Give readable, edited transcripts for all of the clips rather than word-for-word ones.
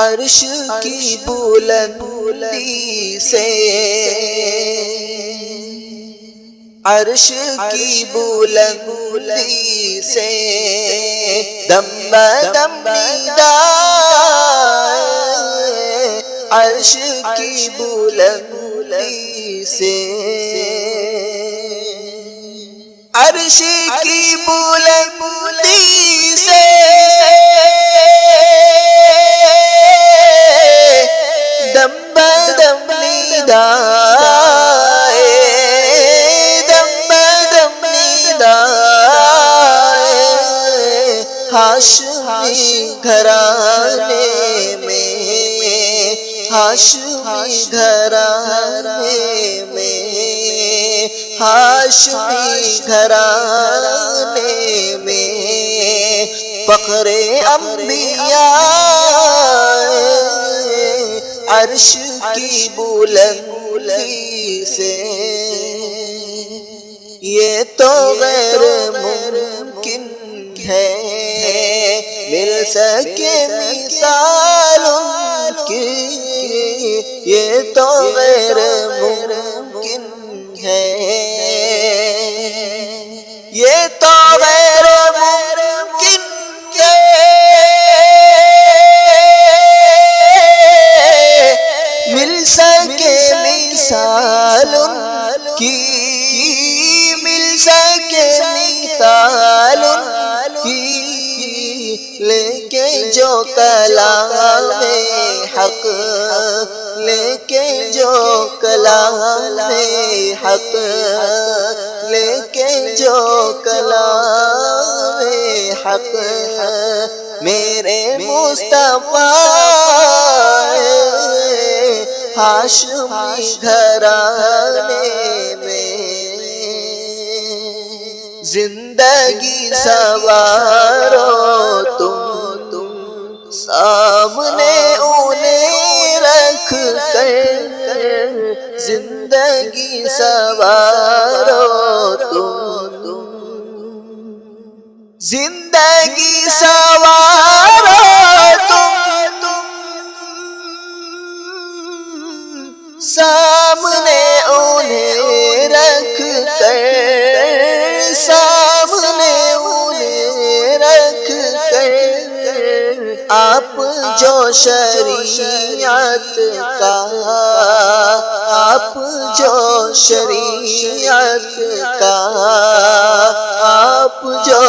عرش کی بلندی سے، عرش کی بلندی سے دم بدم ندائے، عرش کی بلندی سے، عرش کی بلندی سے دم بدم ندائے، دم بدم ندائے، ہاشمی گھرانے میں، ہاشمی گھرانے میں، ہاشمی گھرانے میں فخر انبیاء، عرش کی بلندی سے یہ تو غیر ممکن ہے مل سکے مثال ان کی، یہ تو غیر ممکن ہے، یہ تو غیر ممکن ہے مل سکے مثال ان کی، مل سکے مثال ان کی، لیکن جو کلام حق، لیکن جو کلام حق، لیکن جو کلام حق میرے مصطفیٰ ہاشمی گھرانے میں زندگی سوارو تم سامنے انہیں رکھ کر، زندگی سوارو تم زندگی سوارو تم سامنے انہیں رکھ کر، سامنے انہیں رکھ کر آپ جو شریعت کا، آپ جو شریعت کا، آپ جو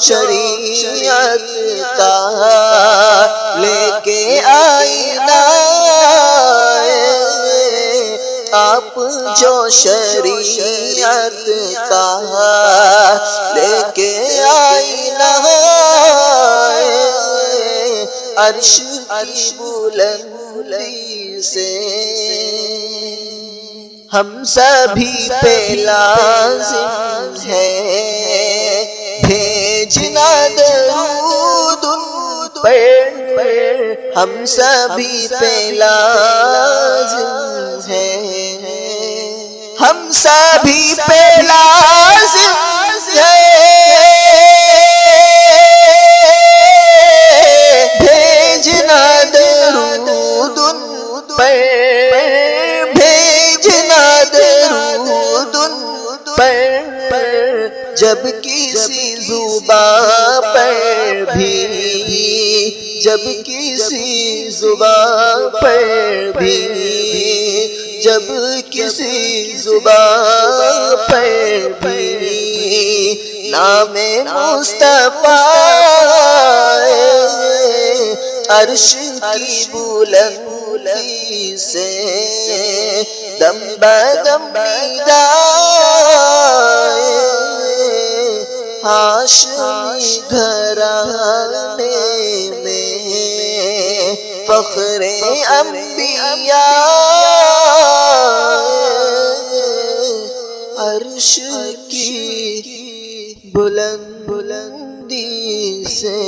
شریعت کا لے کے آئینہ، آپ جو شریعت کا لے کے آئینہ، عرش کی بلندی سے ہم سبھی پہ لازم ہے بھیجنا درود ان پر، ہم سبھی پہ لازم ہے، ہم سبھی پہ لازم ہے بھیجنا درود ان پر، بھیجنا درود ان پر، جب کسی زبان پر بھی، جب کسی زبان پر بھی، جب کسی زبان پر بھی نام مصطفیٰ عرش کی بلندی سے دم بدم ندائے، ہاشمی گھرانے میں فخر انبیاء، عرش کی بلندی سے